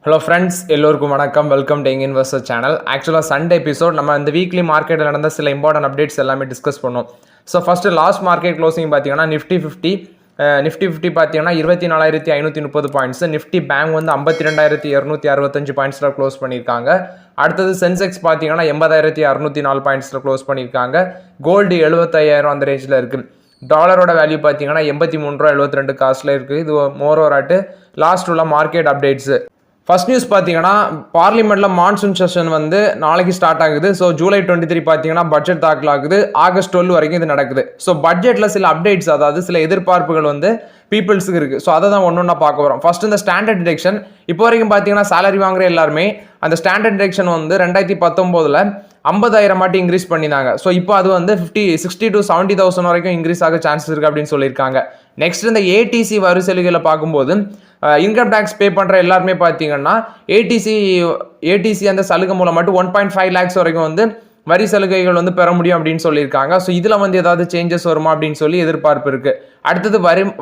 Hello friends, எல்லோருக்கும் வணக்கம். Welcome to young investor channel. ஆக்சுவலாக சண்டே எபிசோட் நம்ம இந்த வீக்லி மார்க்கெட்டில் நடந்த சில இம்பார்ட்டன்ட் அப்டேட்ஸ் எல்லாமே டிஸ்கஸ் பண்ணோம். So first last market closing பார்த்தீங்கன்னா நிஃப்டி 50 பார்த்தீங்கன்னா 24,530 பாயிண்ட்ஸ். நிஃப்டி பேங்க் வந்து 52,265 பாயிண்ட்ஸில் க்ளோஸ் பண்ணியிருக்காங்க. அடுத்தது சென்செக்ஸ் பார்த்தீங்கன்னா 80,604 பாயிண்ட்ஸில் க்ளோஸ் பண்ணியிருக்காங்க. கோல்டு 75,000 அந்த ரேஞ்சில் இருக்குது. டாலரோட வேல்யூ பார்த்தீங்கன்னா 83.72 காஸ்ட்டில் இருக்குது. இது மோர் ஓவர் ஆட்டு லாஸ்ட் உள்ள மார்க்கெட் அப்டேட்ஸு. ஃபர்ஸ்ட் நியூஸ் பார்த்தீங்கன்னா பார்லிமெண்ட்டில் மான்சூன் செஷன் வந்து நாளைக்கு ஸ்டார்ட் ஆகுது. ஸோ ஜூலை 23 பார்த்தீங்கன்னா பட்ஜெட் தாக்கல் ஆகுது. ஆகஸ்ட் 12 வரைக்கும் இது நடக்குது. ஸோ பட்ஜெட்டில் சில அப்டேட்ஸ், அதாவது சில எதிர்பார்ப்புகள் வந்து பீப்புள்ஸுக்கு இருக்குது. ஸோ அதை தான் ஒன்று பார்க்க வரோம். ஃபர்ஸ்ட் இந்த ஸ்டாண்டர்ட் டிடக்ஷன். இப்போ வரைக்கும் பார்த்தீங்கன்னா சேலரி வாங்குற எல்லாருமே அந்த ஸ்டாண்டர்ட் டிடக்ஷன் வந்து 2019 50,000 மாட்டி இன்க்ரீஸ் பண்ணினாங்க. ஸோ இப்போ அது வந்து 60 to 70,000 வரைக்கும் இன்க்ரீஸ் ஆக சான்சஸ் இருக்குது அப்படின்னு சொல்லியிருக்காங்க. நெக்ஸ்ட் இந்த ஏடிசி வரி சலுகைகளை பார்க்கும்போது இன்கம் டேக்ஸ் பே பண்ணுற எல்லாருமே பார்த்தீங்கன்னா ஏடிசி அந்த சலுகை மூலம் மட்டும் 1.5 lakhs வரைக்கும் வந்து வரி சலுகைகள் வந்து பெற முடியும் அப்படின்னு சொல்லியிருக்காங்க. ஸோ இதில் வந்து ஏதாவது சேஞ்சஸ் வருமா அப்படின்னு சொல்லி எதிர்பார்ப்பு இருக்குது. அடுத்தது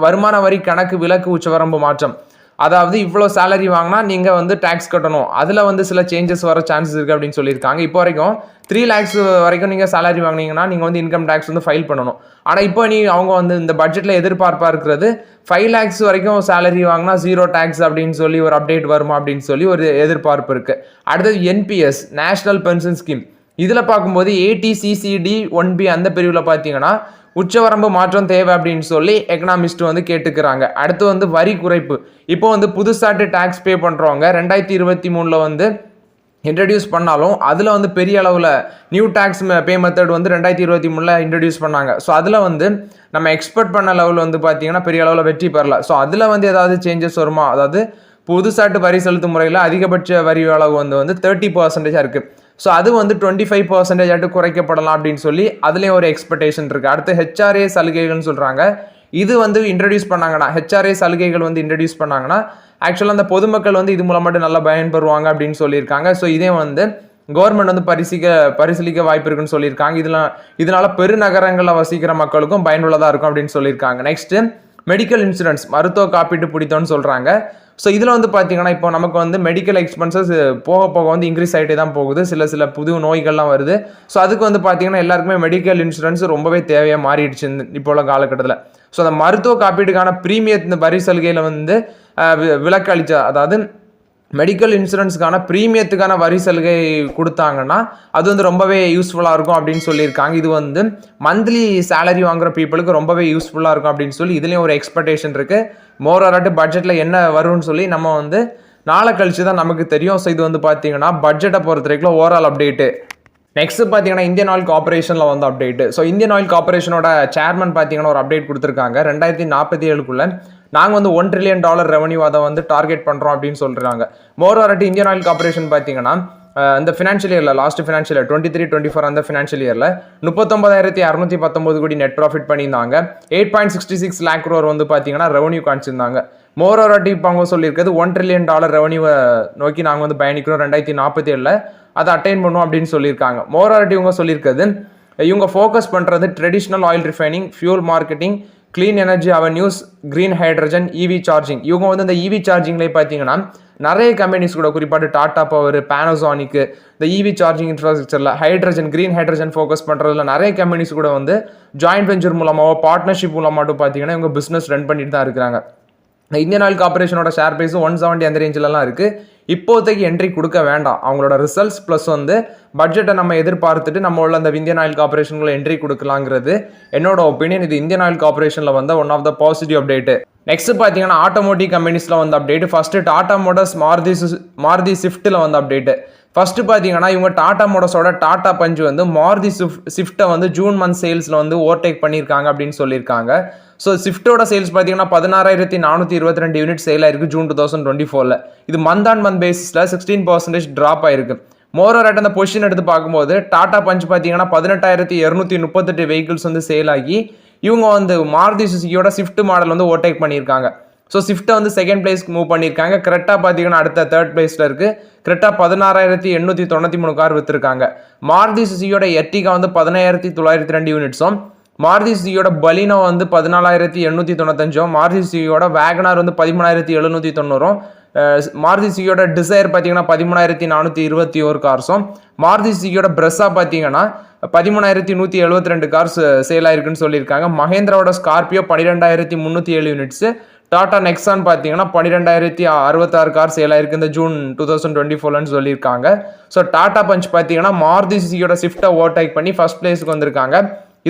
வருமான வரி கணக்கு விலக்கு உச்சவரம்பு மாற்றம். அதாவது இவ்வளோ சேலரி வாங்கினா நீங்கள் வந்து டேக்ஸ் கட்டணும், அதில் வந்து சில சேஞ்சஸ் வர சான்சஸ் இருக்குது அப்படின்னு சொல்லியிருக்காங்க. இப்போ வரைக்கும் 3 lakhs வரைக்கும் நீங்கள் சேலரி வாங்கினீங்கன்னா நீங்கள் வந்து இன்கம் டேக்ஸ் வந்து ஃபைல் பண்ணணும். ஆனால் இப்போ அவங்க வந்து இந்த பட்ஜெட்டில் எதிர்பார்ப்பாக இருக்கிறது 5 lakhs வரைக்கும் சேலரி வாங்கினா 0 டேக்ஸ் அப்படின்னு சொல்லி ஒரு அப்டேட் வருமா அப்படின்னு சொல்லி ஒரு எதிர்பார்ப்பு இருக்குது. அடுத்தது என்பிஎஸ், நேஷனல் பென்ஷன் ஸ்கீம். இதில் பார்க்கும்போது ஏடிசிசிடி 1B அந்த பிரிவில் பார்த்தீங்கன்னா உச்சவரம்பு மாற்றம் தேவை அப்படின்னு சொல்லி எக்கனாமிஸ்ட் வந்து கேட்டுக்கிறாங்க. அடுத்து வந்து வரி குறைப்பு. இப்போ வந்து புதுசாட்டு டேக்ஸ் பே பண்ணுறவங்க 2023 வந்து இன்ட்ரடியூஸ் பண்ணாலும் அதில் வந்து பெரிய அளவில் நியூ டேக்ஸ் பே மெத்தட் வந்து 2023 இன்ட்ரடியூஸ் பண்ணாங்க. ஸோ அதில் வந்து நம்ம எக்ஸ்பெக்ட் பண்ண லெவல் வந்து பார்த்தீங்கன்னா பெரிய அளவில் வெற்றி பெறல. ஸோ அதில் வந்து ஏதாவது சேஞ்சஸ் வருமா? அதாவது புதுசாட்டு வரி செலுத்தும் முறையில் அதிகபட்ச வரி அளவு வந்து 30% இருக்குது. ஸோ அது வந்து 25% குறைக்கப்படலாம் அப்படின்னு சொல்லி அதுலேயும் ஒரு எக்ஸ்பெக்டேஷன் இருக்குது. அடுத்து ஹெச்ஆர்ஏ சலுகைகள்னு சொல்கிறாங்க. இது வந்து இன்ட்ரடியூஸ் பண்ணாங்கன்னா, ஹெச்ஆர்ஏ சலுகைகள் வந்து இன்ட்ரடியூஸ் பண்ணாங்கன்னா ஆக்சுவலாக அந்த பொதுமக்கள் வந்து இது மூலம் மட்டும் நல்லா பயன்பெறுவாங்க அப்படின்னு சொல்லியிருக்காங்க. ஸோ இதே வந்து கவர்மெண்ட் வந்து பரிசீலிக்க வாய்ப்பு இருக்குன்னு சொல்லியிருக்காங்க. இதனால பெருநகரங்களில் வசிக்கிற மக்களுக்கும் பயனுள்ளதாக இருக்கும் அப்படின்னு சொல்லியிருக்காங்க. நெக்ஸ்ட்டு மெடிக்கல் இன்சூரன்ஸ், மருத்துவ காப்பீட்டு பிடித்தோன்னு சொல்கிறாங்க. ஸோ இதில் வந்து பார்த்தீங்கன்னா இப்போ நமக்கு வந்து மெடிக்கல் எக்ஸ்பென்சஸ் போக போக வந்து இன்க்ரீஸ் ஆகிட்டே தான் போகுது. சில புது நோய்கள்லாம் வருது. ஸோ அதுக்கு வந்து பார்த்தீங்கன்னா எல்லாருக்குமே மெடிக்கல் இன்சூரன்ஸ் ரொம்பவே தேவையாக மாறிடுச்சு இப்போ உள்ள காலகட்டத்தில். ஸோ அந்த மருத்துவ காப்பீட்டுக்கான இந்த வரி சலுகையில் வந்து விலக்கு அளித்த, அதாவது மெடிக்கல் இன்சூரன்ஸுக்கான ப்ரீமியத்துக்கான வரி சலுகை கொடுத்தாங்கன்னா அது வந்து ரொம்பவே யூஸ்ஃபுல்லாக இருக்கும் அப்படின்னு சொல்லியிருக்காங்க. இது வந்து மந்த்லி சேலரி வாங்குற பீப்புளுக்கு ரொம்பவே யூஸ்ஃபுல்லாக இருக்கும் அப்படின்னு சொல்லி இதுலேயும் ஒரு எக்ஸ்பெக்டேஷன் இருக்குது. மோர் ஆராட்டு பட்ஜெட்டில் என்ன வரும்னு சொல்லி நம்ம வந்து நாளை கழிச்சு தான் நமக்கு தெரியும். ஸோ இது வந்து பார்த்தீங்கன்னா பட்ஜெட்டை பொறுத்த வரைக்கும் ஓவரால் அப்டேட்டு. நெக்ஸ்ட் பார்த்தீங்கன்னா இந்தியன் ஆயில் கார்பரேஷனில் வந்து அப்டேட்டு. ஸோ இந்தியன் ஆயில் கார்பரேஷனோட சேர்மன் பார்த்தீங்கன்னா ஒரு அப்டேட் கொடுத்துருக்காங்க. 2047 நாங்கள் வந்து $1 trillion ரெவன்யூ அதை வந்து டார்கெட் பண்ணுறோம் அப்படின்னு சொல்கிறாங்க. மோர் ஓவராட்டு இந்தியன் ஆயில் கார்பரேஷன் பார்த்தீங்கன்னா இந்த ஃபினான்ஷியல் இயரில், லாஸ்ட் ஃபினான்ஷியல் இயர் 23-24 அந்த ஃபினான்ஷியல் இயரில் 39,619 கோடி நெட் ப்ராஃபிட் பண்ணியிருந்தாங்க. 8.66 lakh crore வந்து பார்த்தீங்கன்னா ரெவன்யூ காமிச்சிருந்தாங்க. மோர் ஓவராட்டி இப்போ அவங்க சொல்லியிருக்கிறது $1 trillion ரெவன்யூவை நோக்கி நாங்கள் வந்து பயணிக்கிறோம் 2047 அதை அட்டைன் பண்ணுவோம் அப்படின்னு சொல்லியிருக்காங்க. மோர் ஓவராட்டி இவங்க சொல்லியிருக்கிறது இவங்க ஃபோக்கஸ் பண்ணுறது traditional oil refining, fuel marketing, clean energy avenues, green hydrogen, EV charging. இவங்க வந்து இந்த இவி சார்ஜிங்லேயே பார்த்தீங்கன்னா நிறைய கம்பெனிஸ் கூட, குறிப்பாட்டு டாடா பவர், பேனசோனிக்கு, இந்த இவி சார்ஜிங் இன்ஃப்ராஸ்ட்ரக்சரில் ஹைட்ரஜன், கிரீன் ஹைட்ரஜன் ஃபோக்கஸ் பண்ணுறதுல நிறைய கம்பெனிஸ் கூட வந்து ஜாயின்ட் வெஞ்சர் மூலமாகவோ பார்ட்னர்ஷிப் மூலமாட்டும் பார்த்தீங்கன்னா இவங்க பிஸ்னஸ் ரன் பண்ணிட்டு தான் இருக்கிறாங்க. இந்தியன் ஆயில் கார்பரேஷனோட ஷேர் ப்ரைஸ் 170 அந்த ரேஞ்சிலலாம் இருக்குது. இப்போதைக்கு என்ட்ரி கொடுக்க வேண்டாம். அவங்களோட ரிசல்ட்ஸ் ப்ளஸ் வந்து பட்ஜெட்டை நம்ம எதிர்பார்த்துட்டு நம்ம உள்ள அந்த இந்தியன் ஆயில் கார்பரேஷனுக்குள்ள என்ட்ரி கொடுக்கலாங்கிறது என்னோட ஒப்பீனியன். இது இந்தியன் ஆயில் கார்பரேஷனில் வந்து one of the positive update. Next பார்த்தீங்கன்னா ஆட்டோமோட்டிவ் கம்பெனிஸில் வந்து update. First Tata motors Maruti ஸ்விஃப்ட்டில் வந்து அப்டேட்டு. ஃபஸ்ட்டு பார்த்தீங்கன்னா இவங்க டாடா மோட்டர்ஸோட டாடா பஞ்ச் வந்து மாருதி ஸ்விஃப்ட்டை வந்து ஜூன் மந்த் சேல்ஸில் வந்து ஓவர்டேக் பண்ணியிருக்காங்க அப்படின்னு சொல்லியிருக்காங்க. ஸோ ஸ்விஃப்ட்டோட சேல்ஸ் பார்த்தீங்கன்னா 16,422 யூனிட் சேல் ஆயிருக்கு ஜூன் 2024. இது மந்த் ஆன் மந்த் பேசிஸில் 16% ட்ராப் ஆயிருக்கு. மோர் ஓவர் அந்த பொசிஷன் எடுத்து பார்க்கும்போது டாடா பஞ்ச் பார்த்தீங்கன்னா 18,238 வெஹிக்கிள்ஸ் வந்து சேல் ஆகி இவங்க வந்து மாருதி சுசுகியோட ஸ்விஃப்ட் மாடல் வந்து ஓவர்டேக் பண்ணியிருக்காங்க. ஸோ ஸ்விஃப்ட்டை வந்து செகண்ட் பிளேஸ்க்கு மூவ் பண்ணியிருக்காங்க. கரெக்டாக பார்த்தீங்கன்னா அடுத்த தேர்ட் பிளேஸில் இருக்குது. கரெக்டாக 16,893 கார் விற்றுருக்காங்க. மாருதி சுசுகியோட எர்டிகா வந்து 17,902 யூனிட்ஸும், மாருதி சுசுகியோட பலினோ வந்து 14,895, மாருதி சுசுகியோட வேகனார் வந்து 13,790, மாருதி சுகியோட டிசைர் பார்த்தீங்கன்னா 13,421 கார்ஸும், மாருதி சுகியோட பிரெஸ்ஸா பார்த்தீங்கன்னா 13,172 கார்ஸ் சேல் ஆயிருக்குன்னு சொல்லியிருக்காங்க. மஹேந்திராவோட ஸ்கார்பியோ 12,307 யூனிட்ஸ், டாடா நெக்ஸான் பார்த்தீங்கன்னா 12,066 கார் சேல் ஆயிருக்கு இந்த ஜூன் 2024ன்னு சொல்லியிருக்காங்க. ஸோ டாடா பஞ்ச் பார்த்தீங்கன்னா மாருதி சுகியோட ஸ்விஃப்ட்டை ஓவர்டேக் பண்ணி ஃபர்ஸ்ட் பிளேஸுக்கு வந்திருக்காங்க.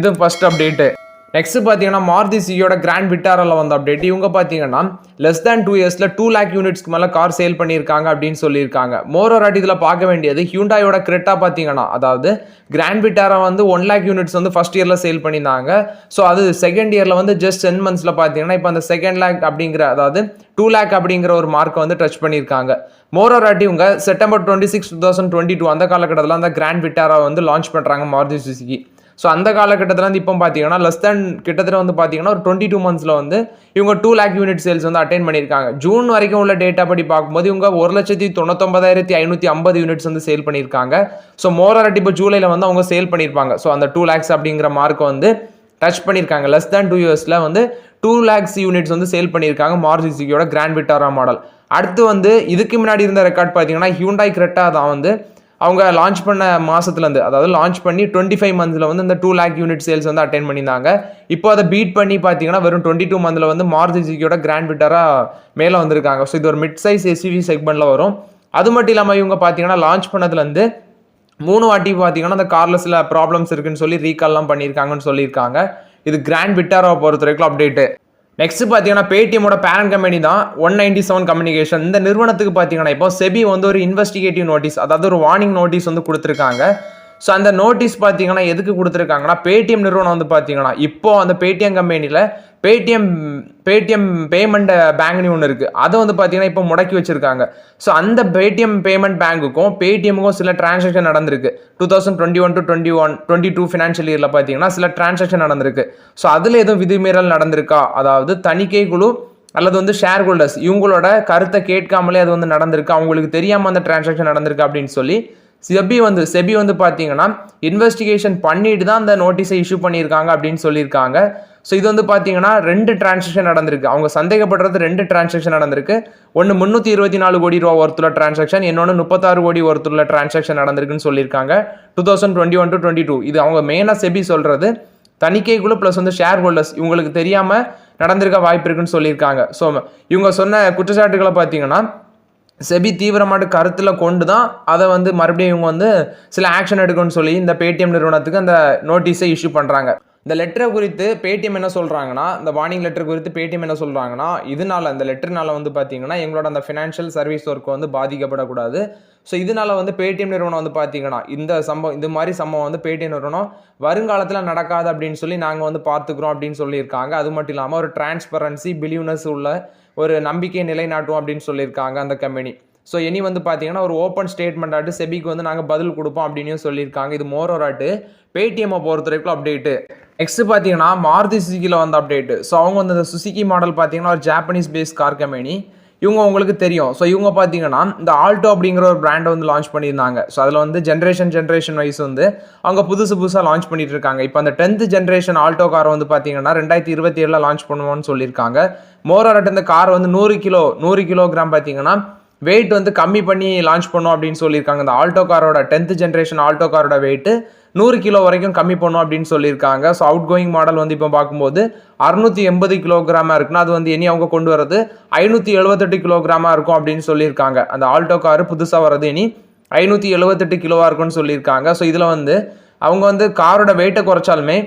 இது ஃபர்ஸ்ட் அப்டேட்டு. நெக்ஸ்ட் பார்த்தீங்கன்னா மாருதி சுகியோட கிராண்ட் விட்டாரால வந்த அப்டேட். இவங்க பார்த்தீங்கன்னா லெஸ் தேன் 2 இயர்ஸில் 2 lakh யூனிட்ஸ்க்கு மேலே கார் சேல் பண்ணியிருக்காங்க அப்படின்னு சொல்லியிருக்காங்க. மோரோராட் இதில் பார்க்க வேண்டியது ஹியூண்டாயோட கிரெட்டா பார்த்தீங்கன்னா, அதாவது கிராண்ட் விட்டாரா வந்து 1 lakh யூனிட்ஸ் வந்து ஃபர்ஸ்ட் இயரில் சேல் பண்ணியிருந்தாங்க. ஸோ அது செகண்ட் இயரில் வந்து ஜஸ்ட் 10 monthsல பார்த்தீங்கன்னா இப்போ அந்த செகண்ட் லேக் அப்படிங்கிற, அதாவது 2 lakh அப்படிங்கிற ஒரு மார்க்கை வந்து டச் பண்ணியிருக்காங்க. மோரோராட் இவங்க செப்டம்பர் 26, 2022 அந்த காலகட்டத்தில் அந்த கிராண்ட் விட்டாரா வந்து லான்ச் பண்ணுறாங்க மாருதி சுசுகி. ஸோ அந்த காலகட்டத்தில் வந்து இப்போ பார்த்தீங்கன்னா லெஸ் தேன் கிட்டத்தட்ட வந்து பார்த்தீங்கன்னா ஒரு 22 monthsல வந்து இவங்க 2 lakh யூனிட் சேல்ஸ் வந்து அட்டைன் பண்ணியிருக்காங்க. ஜூன் வரைக்கும் உள்ள டேட்டா படி பார்க்கும்போது இவங்க 1,99,550 யூனிட்ஸ் வந்து சேல் பண்ணியிருக்காங்க. ஸோ மோரோராட் இப்போ ஜூலையில் வந்து அவங்க சேல் பண்ணியிருப்பாங்க. ஸோ அந்த 2 lakhs அப்படிங்கிற மார்க்கை வந்து டச் பண்ணியிருக்காங்க. லெஸ் தேன் 2 இயர்ஸில் வந்து 2 lakhs யூனிட்ஸ் வந்து சேல் பண்ணியிருக்காங்க மாருதி சுசுகியோட கிராண்ட் விட்டாரா மாடல். அடுத்து வந்து இதுக்கு முன்னாடி இருந்த ரெக்கார்ட் பார்த்தீங்கன்னா ஹியூண்டாய் கிரெட்டா தான் வந்து அவங்க லான்ச் பண்ண மாதத்துலேருந்து, அதாவது லான்ச் பண்ணி 25 monthsல வந்து இந்த 2 lakh யூனிட் சேல்ஸ் வந்து அட்டைன் பண்ணியிருந்தாங்க. இப்போ அதை பீட் பண்ணி பார்த்தீங்கன்னா வெறும் 22 monthsல வந்து மாருதி சுசுகியோட கிராண்ட் விட்டாரா மேலே வந்திருக்காங்க. ஸோ இது ஒரு மிட் சைஸ் எஸ்யூவி செக்மெண்ட்டில் வரும். அது மட்டும் இல்லாமல் இவங்க பார்த்தீங்கன்னா லான்ச் பண்ணதுலேருந்து 3 வாட்டி பார்த்தீங்கன்னா அந்த காரில் சில ப்ராப்ளம்ஸ் இருக்குன்னு சொல்லி ரீகால்லாம் பண்ணியிருக்காங்கன்னு சொல்லியிருக்காங்க. இது கிராண்ட் விட்டாராவை பொறுத்த வரைக்கும் அப்டேட்டு. நெக்ஸ்ட் பார்த்தீங்கன்னா பேடிஎம்மோட பேரண்ட் கம்பெனி தான் 197 கம்யூனிகேஷன். இந்த நிறுவனத்துக்கு பார்த்தீங்கன்னா இப்போ செபி வந்து ஒரு இன்வெஸ்டிகேட்டிவ் நோட்டீஸ், அதாவது ஒரு வார்னிங் நோட்டீஸ் வந்து கொடுத்துருக்காங்க. ஸோ அந்த நோட்டீஸ் பார்த்தீங்கன்னா எதுக்கு கொடுத்துருக்காங்கன்னா, பேடிஎம் நிறுவனம் வந்து பார்த்தீங்கன்னா இப்போ அந்த பேடிஎம் கம்பெனியில் பேடிஎம் பேமெண்ட் பேங்க்னு ஒன்று இருக்குது, அதை வந்து பார்த்தீங்கன்னா இப்போ முடக்கி வச்சிருக்காங்க. ஸோ அந்த பேடிஎம் பேமெண்ட் பேங்குக்கும் பேடிஎம்முக்கும் சில டிரான்சாக்ஷன் நடந்திருக்கு. 2021 to 22 ஃபினான்ஷியல் இயரில் பார்த்தீங்கன்னா சில டிரான்சாக்ஷன் நடந்திருக்கு. ஸோ அதில் எதுவும் விதிமீறல் நடந்திருக்கா, அதாவது தணிக்கை குழு அல்லது வந்து ஷேர் ஹோல்டர்ஸ் இவங்களோட கருத்தை கேட்காமலே அது வந்து நடந்திருக்கு, அவங்களுக்கு தெரியாமல் அந்த டிரான்சாக்ஷன் நடந்திருக்கு அப்படின்னு சொல்லி செபி வந்து பார்த்தீங்கன்னா இன்வெஸ்டிகேஷன் பண்ணிட்டு தான் அந்த நோட்டீஸை இஷ்யூ பண்ணியிருக்காங்க அப்படின்னு சொல்லியிருக்காங்க. ஸோ இது வந்து பார்த்தீங்கன்னா 2 டிரான்சாக்ஷன் நடந்திருக்கு. அவங்க சந்தேகப்படுறது 2 டிரான்சாக்ஷன் நடந்திருக்கு. ஒன்று 324 கோடி ரூபா ஒருத்துள்ள டிரான்சாக்ஷன், இன்னொன்று 36 கோடி ஒருத்துள்ள டிரான்சாக்ஷன் நடந்திருக்குன்னு சொல்லியிருக்காங்க 2021 to 22. இது அவங்க மெயினாக செபி சொல்கிறது தணிக்கைக்குழு ப்ளஸ் வந்து ஷேர் ஹோல்டர்ஸ் இவங்களுக்கு தெரியாமல் நடந்திருக்க வாய்ப்பு இருக்குன்னு சொல்லியிருக்காங்க. ஸோ இவங்க சொன்ன குற்றச்சாட்டுகளை பார்த்தீங்கன்னா செபி தீவிரமாட்டு கருத்தில் கொண்டு தான் அதை வந்து மறுபடியும் இவங்க வந்து சில ஆக்ஷன் எடுக்கணும்னு சொல்லி இந்த பேடிஎம் நிறுவனத்துக்கு அந்த நோட்டீஸை இஷ்யூ பண்ணுறாங்க. இந்த லெட்டரை குறித்து பேடிஎம் என்ன சொல்கிறாங்கன்னா, இந்த வார்னிங் லெட்டர் குறித்து பேடிஎம் என்ன சொல்கிறாங்கன்னா, இதனால இந்த லெட்டர்னால வந்து பார்த்தீங்கன்னா எங்களோட அந்த ஃபினான்ஷியல் சர்வீஸ் ஒர்க் வந்து பாதிக்கப்படக்கூடாது. ஸோ இதனால வந்து பேடிஎம் நிறுவனம் வந்து பார்த்தீங்கன்னா இந்த மாதிரி சம்பவம் வந்து பேடிஎம் நிறுவனம் வருங்காலத்தில் நடக்காது அப்படின்னு சொல்லி நாங்கள் வந்து பார்த்துக்குறோம் அப்படின்னு சொல்லியிருக்காங்க. அது மட்டும் இல்லாமல் ஒரு டிரான்ஸ்பரன்சி பிலிவ்னஸ் உள்ள ஒரு நம்பிக்கை நிலைநாட்டும் அப்படின்னு சொல்லியிருக்காங்க அந்த கம்பெனி. ஸோ இனி வந்து பார்த்தீங்கன்னா ஒரு ஓப்பன் ஸ்டேட்மெண்ட் ஆட்டு செபிக்கு வந்து நாங்கள் பதில் கொடுப்போம் அப்படின்னு சொல்லியிருக்காங்க. இது மோரோராட்டு பேடிஎம்மை பொறுத்த வரைக்கும் அப்டேட்டு. நெக்ஸ்ட் பார்த்தீங்கன்னா மாருதி சுசுகியில் வந்து அப்டேட்டு. ஸோ அவங்க வந்து இந்த சுசுகி மாடல் பார்த்தீங்கன்னா ஒரு ஜாப்பனீஸ் பேஸ் கார் கம்பெனி, இவங்க உங்களுக்கு தெரியும். ஸோ இவங்க பார்த்தீங்கன்னா இந்த ஆல்டோ அப்படிங்கிற ஒரு பிராண்டை வந்து லான்ச் பண்ணியிருந்தாங்க. ஸோ அதில் வந்து ஜென்ரேஷன் வைஸ் வந்து அவங்க புதுசாக லான்ச் பண்ணிட்டு இருக்காங்க. இப்போ அந்த 10th ஜென்ரேஷன் ஆல்டோ காரை வந்து பார்த்தீங்கன்னா 2027 லான்ச் பண்ணுவோம்னு சொல்லியிருக்காங்க. மோரோராட் இந்த கார் வந்து 100 கிலோகிராம் பார்த்தீங்கன்னா வெயிட் வந்து கம்மி பண்ணி லான்ச் பண்ணோம் அப்படின்னு சொல்லியிருக்காங்க. இந்த ஆல்டோ காரோட 10th ஜென்ரேஷன் ஆல்டோ காரோட வெயிட்டு 100 கிலோ வரைக்கும் கம்மி பண்ணும் அப்படின்னு சொல்லியிருக்காங்க. ஸோ அவுட் கோயிங் மாடல் வந்து இப்போ பார்க்கும்போது 680 கிலோகிராமாக இருக்குன்னா அது வந்து இனி அவங்க கொண்டு வரது 578 கிலோகிராமாக இருக்கும் அப்படின்னு சொல்லியிருக்காங்க. அந்த ஆல்டோ காரு புதுசாக வர்றது இனி 578 கிலோவாக இருக்கும்னு சொல்லியிருக்காங்க. ஸோ இதில் வந்து அவங்க வந்து காரோட வெயிட்டை குறைச்சாலுமே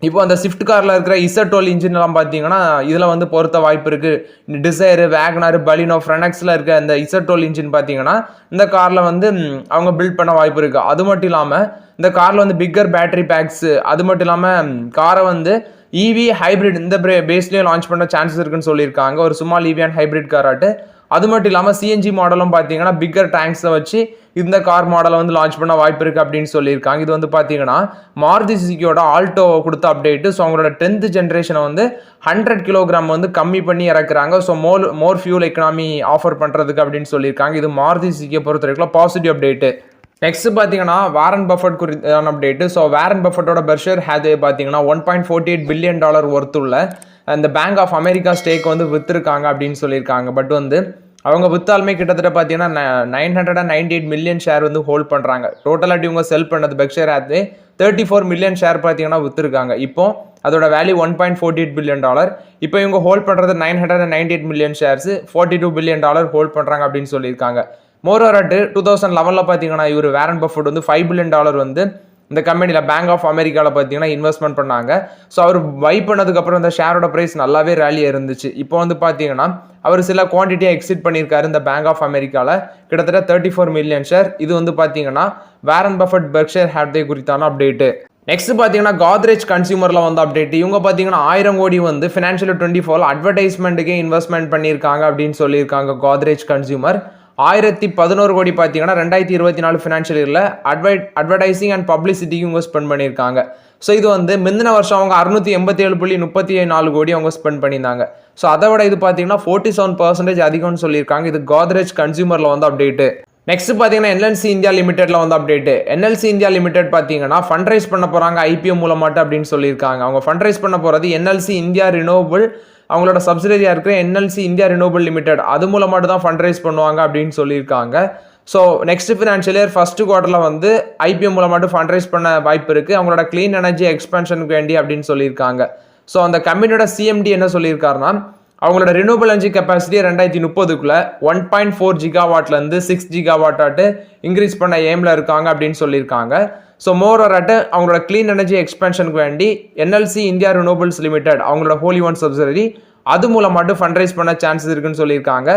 இப்போ அந்த ஸ்விஃப்ட் காரில் இருக்கிற இசட்டோல் இன்ஜின்லாம் பார்த்தீங்கன்னா இதில் வந்து பொறுத்த வாய்ப்பு இருக்குது. டிசைரு, வேகனார், பலினோ, ஃப்ரெனக்ஸில் இருக்க இந்த இசட்டோல் இன்ஜின் பார்த்தீங்கன்னா இந்த காரில் வந்து அவங்க பில்ட் பண்ண வாய்ப்பு இருக்குது. அது மட்டும் இல்லாமல் இந்த காரில் வந்து பிக்கர் பேட்டரி பேக்ஸு, அது மட்டும் இல்லாமல் காரை வந்து இவி ஹைப்ரிட் இந்த பேஸ்லேயும் லான்ச் பண்ண சான்சஸ் இருக்குன்னு சொல்லியிருக்காங்க. ஒரு சுமால் இவி அண்ட் ஹைப்ரிட் காராட்டு. அது மட்டும் இல்லாமல் சிஎன்ஜி மாடலும் பார்த்தீங்கன்னா பிக்கர் டேங்க்ஸை வச்சு இந்த கார் மாடலை வந்து லான்ச் பண்ண வாய்ப்பு இருக்குது அப்படின்னு சொல்லியிருக்காங்க. இது வந்து பார்த்தீங்கன்னா மாருதி சுசுகியோட ஆல்டோ கொடுத்த அப்டேட்டு. ஸோ அவங்களோட 10th ஜென்ரேஷனை வந்து 100 கிலோகிராம் வந்து கம்மி பண்ணி இறக்குறாங்க. So more fuel economy offer பண்ணுறதுக்கு அப்படின்னு சொல்லியிருக்காங்க. இது மாருதி சுசுகியை பொறுத்த வரைக்கும் பாசிட்டிவ் அப்டேட்டு. நெக்ஸ்ட் பார்த்தீங்கன்னா வாரன் பஃபட் குறித்தான அப்டேட்டு. ஸோ வாரன் பஃபட்டோட பெர்ஷர் ஹேதே பார்த்தீங்கன்னா $1.48 பில்லியன் ஒர்த்துள்ள அந்த பேங்க் ஆஃப் அமெரிக்கா ஸ்டேக் வந்து விற்றுருக்காங்க அப்படின்னு சொல்லியிருக்காங்க. பட் வந்து அவங்க வித்தாலுமே கிட்டத்தட்ட பார்த்தீங்கன்னா 998 மில்லியன் ஷேர் வந்து ஹோல்ட் பண்ணுறாங்க. டோட்டலாக இவங்க செல் பண்ணது பெர்க்ஷையர் ஹாத்வே 34 மில்லியன் ஷேர் பார்த்தீங்கன்னா விற்றுருக்காங்க. இப்போ அதோட வேல்யூ $1.48 பில்லியன். இப்போ இவங்க ஹோல்ட் பண்ணுறது 998 மில்லியன் ஷேர்ஸ், $42 பில்லியன் ஹோல்ட் பண்ணுறாங்க அப்படின்னு சொல்லியிருக்காங்க. மோரோவர் அட் 2011 பார்த்தீங்கன்னா இவர் வாரன் பஃபட் வந்து $5 பில்லியன் வந்து இந்த கம்பெனியில் பேங்க் ஆஃப் அமெரிக்காவில் பார்த்தீங்கன்னா இன்வெஸ்ட்மெண்ட் பண்ணாங்க. ஸோ அவர் பை பண்ணதுக்கப்புறம் இந்த ஷேரோட ப்ரைஸ் நல்லாவே ரேலியாக இருந்துச்சு. இப்போ வந்து பார்த்தீங்கன்னா அவர் சில குவான்டிட்டியை எக்ஸிட் பண்ணியிருக்காரு இந்த பேங்க் ஆஃப் அமெரிக்காவில், கிட்டத்தட்ட 34 மில்லியன் ஷேர். இது வந்து பார்த்தீங்கன்னா வாரன் பஃபட் பெர்க்ஷையர் ஹாத்வே குறித்தான அப்டேட்டு. நெக்ஸ்ட் பார்த்தீங்கன்னா கோத்ரேஜ் கன்சியூமரில் வந்து அப்டேட். இவங்க பார்த்தீங்கன்னா 1000 கோடி வந்து ஃபினான்ஷியல் 24 அட்வர்டைஸ்மெண்ட்டுக்கே இன்வெஸ்ட்மெண்ட் பண்ணியிருக்காங்க அப்படின்னு சொல்லியிருக்காங்க. கோத்ரேஜ் கன்சியூமர் 1011 கோடி பார்த்தீங்கன்னா 2024 ஃபினான்ஷியல் இயரில் அட்வர்டைசிங் அண்ட் பப்ளிசிட்டிக்கு இவங்க ஸ்பெண்ட் பண்ணியிருக்காங்க. ஸோ இது வந்து முந்தின வருஷம் அவங்க 687.34 கோடி அவங்க ஸ்பெண்ட் பண்ணியிருந்தாங்க. ஸோ அதை விட இது பார்த்தீங்கன்னா 47% அதிகம்னு சொல்லியிருக்காங்க. இது கோத்ரேஜ் கன்சியூமரில் வந்து அப்டேட்டு. நெக்ஸ்ட் பார்த்தீங்கன்னா என்எல்சி இந்தியா லிமிடெட்ல வந்து அப்டேட். என்எல்சி இந்தியா லிமிடெட் பார்த்தீங்கன்னா ஃபண்ட் ரைஸ் பண்ண போறாங்க ஐபிஓ மூலமாட்டு அப்படின்னு சொல்லியிருக்காங்க. அவங்க ஃபண்ட் ரைஸ் பண்ண போறது என்எல்சி இந்தியா ரினோவபிள், அவங்களோட சப்சிடரியா இருக்கிற என்எல்சி இந்தியா ரினோவபிள் லிமிடெட், அது மூலமாட்டு தான் ஃபண்ட் ரைஸ் பண்ணுவாங்க அப்படின்னு சொல்லியிருக்காங்க. So next financial year first குவார்ட்டரில் வந்து ஐபிஓ மூலமாட்டு ஃபண்ட் ரைஸ் பண்ண வாய்ப்பு இருக்கு, அவங்களோட கிளீன் எனர்ஜி எக்ஸ்பென்ஷனுக்கு வேண்டி அப்படின்னு சொல்லியிருக்காங்க. ஸோ அந்த கம்பெனியோட சிஎம்டி என்ன சொல்லியிருக்காருன்னா, அவங்களோட ரினூவபிள் எனர்ஜி கெப்பாசிட்டியை 2030க்குள்ள 1.4 ஜிகாவாட்லேருந்து 6 ஜிகாவாட்டாட்டு இன்க்ரீஸ் பண்ண எய்மில் இருக்காங்க அப்படின்னு சொல்லியிருக்காங்க. ஸோ மோரோவர் அட் அவங்களோட க்ளீன் எனர்ஜி எக்ஸ்பென்ஷனுக்கு வேண்டி என்எல்சி இந்தியா ரினூவபிள்ஸ் லிமிடெட், அவங்களோட ஹோலி ஒன் சப்சிடரி, அது மூலமாட்டு ஃபண்ட் ரைஸ் பண்ண சான்சஸ் இருக்குன்னு சொல்லியிருக்காங்க.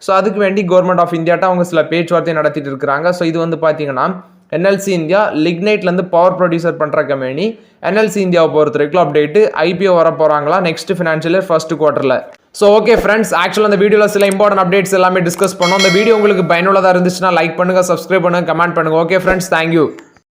ஸோ அதுக்கு வேண்டி கவர்மெண்ட் ஆஃப் இந்தியாட்ட அவங்க சில பேச்சுவார்த்தை நடத்திட்டு இருக்கிறாங்க. ஸோ இது வந்து பார்த்தீங்கன்னா என்எல்சி இந்தியா லிக்னைட்லேருந்து பவர் ப்ரொடியூசர் பண்ணுற கம்பெனி. என்எல்சி இந்தியாவை பொறுத்த வரைக்கும் அப்டேட்டு ஐபிஓ வர போகிறாங்களா நெக்ஸ்ட் ஃபினான்ஷியல் இயர் ஃபர்ஸ்ட் குவார்ட்டரில். ஸோ ஓகே ஃப்ரெண்ட்ஸ், ஆக்சுவலாக அந்த வீடியோவில் சில இம்பார்ட்டன்ட் அப்டேட்ஸ் எல்லாமே டிஸ்கஸ் பண்ணோம். அந்த வீடியோ உங்களுக்கு பயனுள்ளதாக இருந்துச்சுன்னா லைக் பண்ணுங்கள், சப்ஸ்கிரைப் பண்ணுங்கள், கமெண்ட் பண்ணுங்கள். Okay friends, thank you.